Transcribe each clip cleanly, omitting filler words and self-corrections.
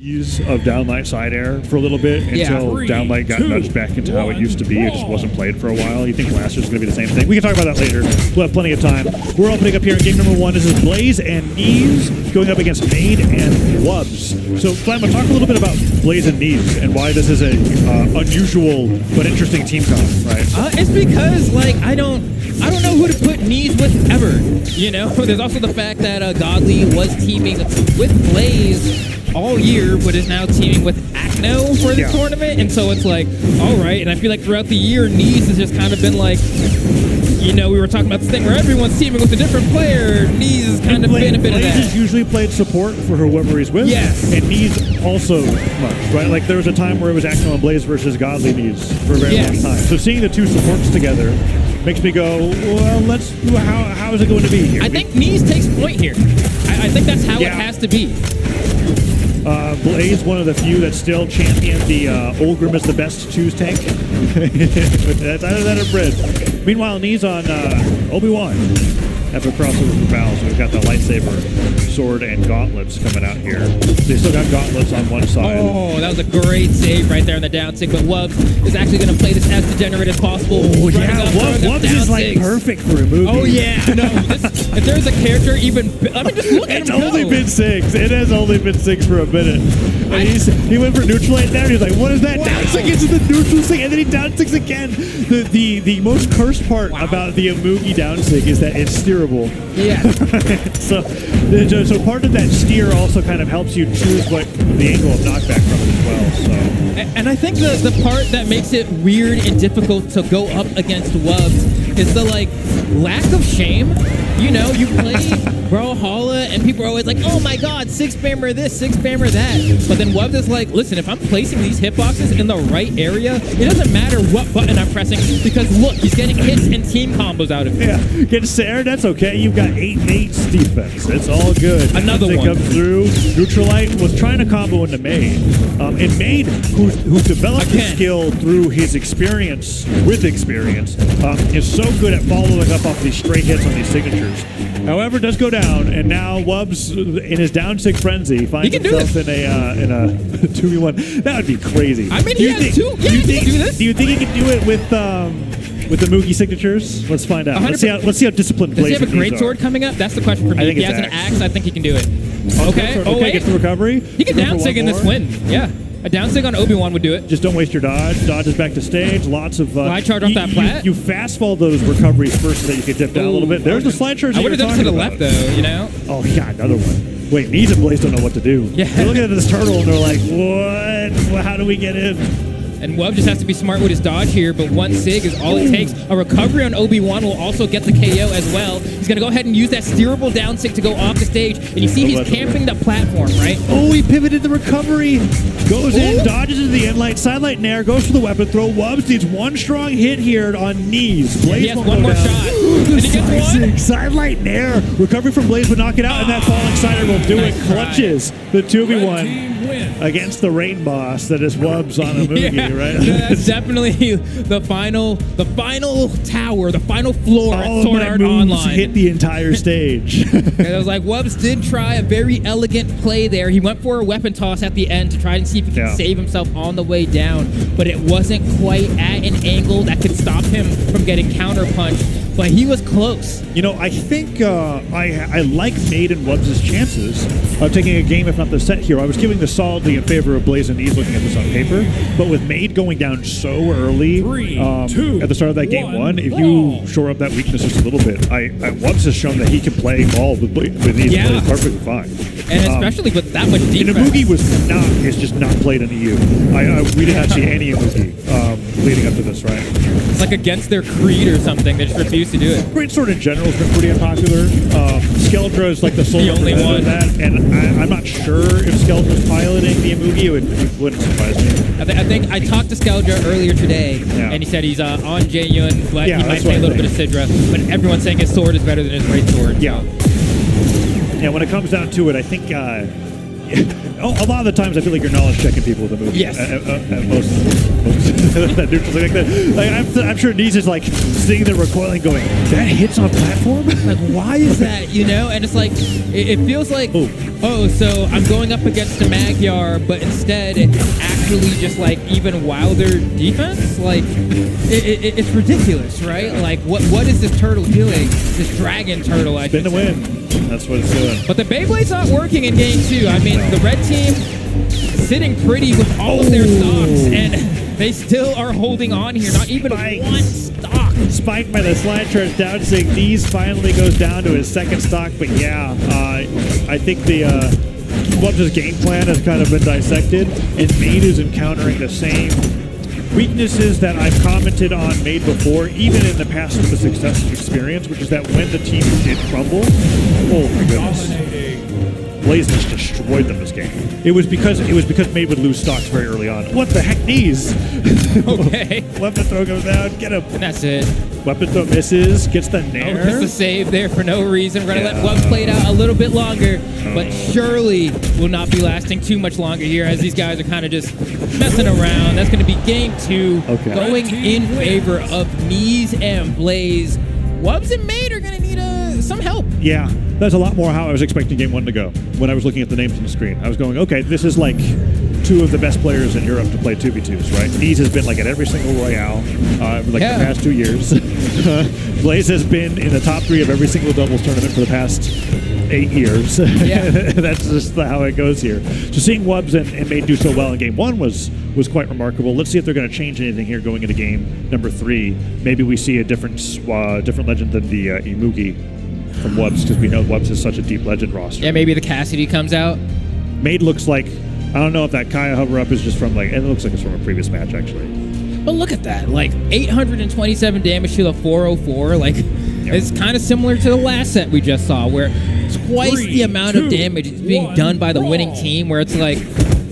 Use of downlight side air for a little bit until downlight got nudged back into how it used to be. It just wasn't played for a while. You think last year's going to be the same thing? We can talk about that later. We'll have plenty of time. We're opening up here in game number 1. This is Blaze and Neeze going up against Maid and wubz. So, Flamma, talk a little bit about Blaze and Neeze and why this is a unusual but interesting team comp, right? It's because I don't know who to put Neeze with ever. You know, there's also the fact that Godly was teaming with Blaze all year, but is now teaming with Acno for the tournament, and so it's like, all right. And I feel like throughout the year, Neeze has just kind of been like, you know, we were talking about this thing where everyone's teaming with a different player. Neeze has kind of been a bit of that. Blaze has usually played support for whoever he's with. Yes. And Neeze also much, right? Like there was a time where it was Acno and Blaze versus Godly Neeze for a very long time. So seeing the two supports together makes me go, well, how is it going to be here? I think Neeze takes point here. I think that's how it has to be. Blaze, one of the few that still champion the Olgrim is the best choose tank. That's either that or Bread. Meanwhile, Neeze on Obi-Wan. After crossover for Val, so we've got the lightsaber, sword, and gauntlets coming out here. They still got gauntlets on one side. Oh, that was a great save right there on the down sig, but wubz is actually going to play this as degenerate as possible. Oh, yeah, wubz is like perfect for a movie. Oh, yeah. No, if there's a character even... I mean, just look at him. It's only been 6. It has only been 6 for a minute. And he went for neutral right there. He's like, what is that? Wow. Down sig into the neutral sig, and then he down sigs again. The most cursed part about the Amugi down sig is that it's steerable. Yeah. so part of that steer also kind of helps you choose what the angle of knockback from it as well. So. And I think the part that makes it weird and difficult to go up against wubz is the lack of shame. You know, you play Brawlhalla and people are always like, oh my god, 6-spammer this, 6-spammer that. But then wubz is like, listen, if I'm placing these hitboxes in the right area, it doesn't matter what button I'm pressing because look, he's getting hits and team combos out of it. Yeah, get Sarah, that's okay. You've got 8 mates defense. It's all good. Another one. Comes through. Neutralite was trying to combo into Maid. And Maid, who's developed his skill through his experience, is so good at following up off these straight hits on these signatures. However, does go down, and now wubz, in his down sig frenzy, finds himself in a 2v1. That would be crazy. I mean, he has two. Yeah, he can do this. Do you think he can do it with the Mugi signatures? Let's find out. Let's see how disciplined Blaze is. Does he have a great sword coming up? That's the question for me. If he has an axe, I think he can do it. Okay. Okay, gets the recovery. He can down sig in this win. Yeah. A down sig on Obi-Wan would do it. Just don't waste your dodge. Dodge is back to stage. Lots of... slide charge off that plat? You fast fall those recoveries first so that you can dip down a little bit. There's the slide charge. I would have done it to the left, though, you know? Oh, he got another one. Wait, Neeze and Blaze don't know what to do. Yeah. They're looking at this turtle and they're like, what? Well, how do we get in? And wubz just has to be smart with his dodge here, but 1 sig is all it takes. A recovery on Obi-Wan will also get the KO as well. He's going to go ahead and use that steerable down sig to go off the stage. And you see he's camping the platform, right? Oh, he pivoted the recovery. Goes in, dodges into the inlight, sidelight nair, goes for the weapon throw. wubz needs one strong hit here on Neeze. Blaze he has one more shot. And he gets one. Sidelight nair. Recovery from Blaze would knock it out, and that falling sider will do it. Clutches the 2v1 against the rain boss that is wubz on Amugi, right? That's definitely the final tower, the final floor at Sword Art Online. Hit the entire stage. And I was like, wubz did try a very elegant play there. He went for a weapon toss at the end to try and see if he could save himself on the way down, but it wasn't quite at an angle that could stop him from getting counterpunched. But he was close. You know, I think I like Maid and wubz's chances of taking a game, if not the set here. I was giving this solidly in favor of Blaze and Neeze looking at this on paper, but with Maid going down so early at the start of that game 1, if you shore up that weakness just a little bit, wubz has shown that he can play ball with Neeze and play perfectly fine. And especially with that much defense. And Amugi is just not played in the EU. We did not see any Amugi leading up to this, right? It's like against their creed or something. They just refuse to do it. Greatsword in general has been pretty unpopular. Skeldra is like the only one. That, and I'm not sure if Skeldra's piloting the Amugi. It wouldn't surprise me. I think I talked to Skeldra earlier today, and he said he's on Jaeyun, but he might play a little bit of Sidra. But everyone's saying his sword is better than his greatsword. Yeah. Yeah, when it comes down to it, I think A lot of the times I feel like you're knowledge checking people with the movie. Yes. Most that neutral thing like that. Like I'm sure Neeze is like sitting there recoiling, going, "That hits on platform? Like, why is that? You know?" And it's like, it feels like, so I'm going up against a Magyar, but instead it's actually just like even wilder defense. Like, it's ridiculous, right? Like, what is this turtle doing? This dragon turtle, I Spin to win. That's what it's doing. But the Beyblade's not working in game 2. I mean, the red team sitting pretty with all of their stocks, and they still are holding on here. Not even one stock. Spiked by the slide charge down, saying Neeze finally goes down to his second stock. But yeah, I think the wubz' game plan has kind of been dissected, and Maid is encountering the same weaknesses that I've commented on Maid before, even in the past with the success experience, which is that when the team did crumble, oh my goodness, Blaze just destroyed them this game. It was because Maid would lose stocks very early on. What the heck, Neeze? Okay. Weapon throw goes down, get him. And that's it. Weapon throw misses, gets the nair. Just a save there for no reason. We're going to let wubz play it out a little bit longer, but surely will not be lasting too much longer here as these guys are kind of just messing around. That's going to be game 2 going in favor of Neeze and Blaze. Wubz and Maid are going to need some help. Yeah, that's a lot more how I was expecting game 1 to go when I was looking at the names on the screen. I was going, okay, this is like 2 of the best players in Europe to play 2v2s, right? Neeze has been like at every single Royale for like the past 2 years. Blaze has been in the top 3 of every single doubles tournament for the past 8 years. Yeah. That's just how it goes here. So seeing wubz and Maid do so well in game 1 was quite remarkable. Let's see if they're going to change anything here going into game number 3. Maybe we see a different legend than the Imugi from wubz, because we know wubz is such a deep legend roster. Yeah, maybe the Cassidy comes out. Maid looks like, I don't know if that Kaya hover up is just from like, it looks like it's from a previous match actually. But look at that, like 827 damage to the 404. Like, it's kind of similar to the last set we just saw, where twice the amount of damage is being done by the winning team, where it's like,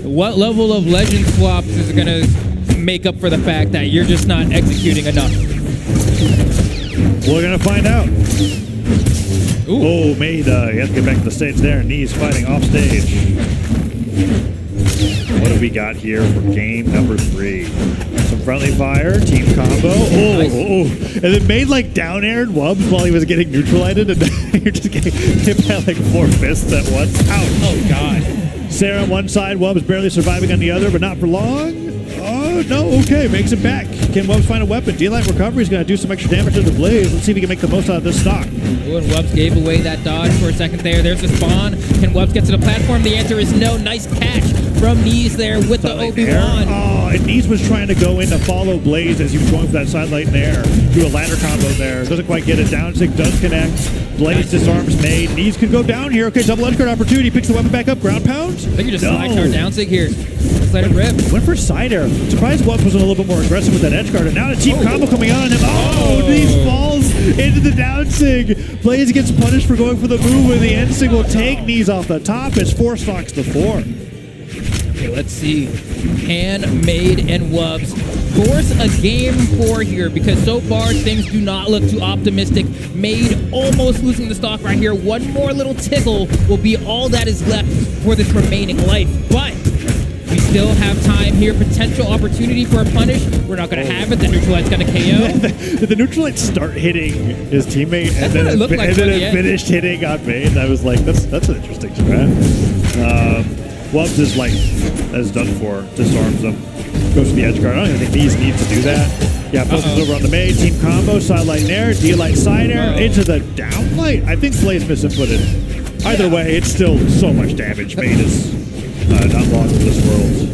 what level of legend swaps is going to make up for the fact that you're just not executing enough? We're going to find out. Ooh. Oh, Maid, he has to get back to the stage there. Neeze fighting off stage. What do we got here for game number 3? Some friendly fire, team combo. Oh, nice. And then Maid like down aired wubz while he was getting neutralized, and you're just getting hit by like 4 fists at once. Ouch. Oh, God. Sarah on one side, wubz barely surviving on the other, but not for long. Oh, no, okay, makes it back. Can wubz find a weapon? D-Light recovery is going to do some extra damage to the Blaze. Let's see if he can make the most out of this stock. Ooh, and wubz gave away that dodge for a second there. There's the spawn. Can wubz get to the platform? The answer is no. Nice catch from Neeze there with the Obi-Wan. Oh, and Neeze was trying to go in to follow Blaze as he was going for that side light in there. Do a ladder combo there. Doesn't quite get it. Down sig does connect. Blaze disarms Maid. Neeze could go down here. Okay, double edge guard opportunity. Picks the weapon back up. Ground pound. I think you just slide guard down sig here. Just let it rip. Went for side air. Surprised wubz was a little bit more aggressive with that edge guard. And now the team combo coming out on him. Oh, Neeze falls into the down sig. Blaze gets punished for going for the move, and the end sig will take Neeze off the top. It's 4 stocks to 4. Okay, let's see. Can Maid and wubz force a game 4 here? Because so far things do not look too optimistic. Maid almost losing the stock right here. One more little tickle will be all that is left for this remaining life. But we still have time here. Potential opportunity for a punish. We're not going to have it. The Neutralite's going to KO. Did the Neutralite start hitting his teammate and then it finished hitting on Maid? I was like, that's an interesting strat. wubz is like, as done for, disarms them, goes to the edge guard. I don't even think Neeze needs to do that. Yeah, focuses over on the Maid, team combo, side light air, D-light side air, into the down light. I think Blaze misinputted. Either way, it's still so much damage. Maid is not long for this world.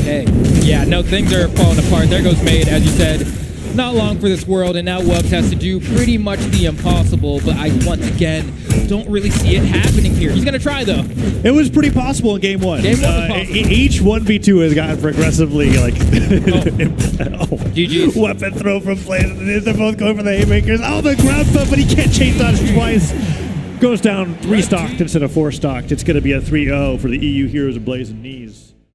Okay. Yeah, no, things are falling apart. There goes Maid, as you said. Not long for this world, and now wubz has to do pretty much the impossible, but I, once again, don't really see it happening here. He's going to try, though. It was pretty possible in game 1. Game 1 was possible. Each 1v2 has gotten progressively, like... GG's. Weapon throw from Blaze. They're both going for the haymakers. Oh, the ground thump, but he can't chase dodge twice. Goes down 3 stocked instead of 4 stocked. It's going to be a 3-0 for the EU Heroes of Blaze and Neeze.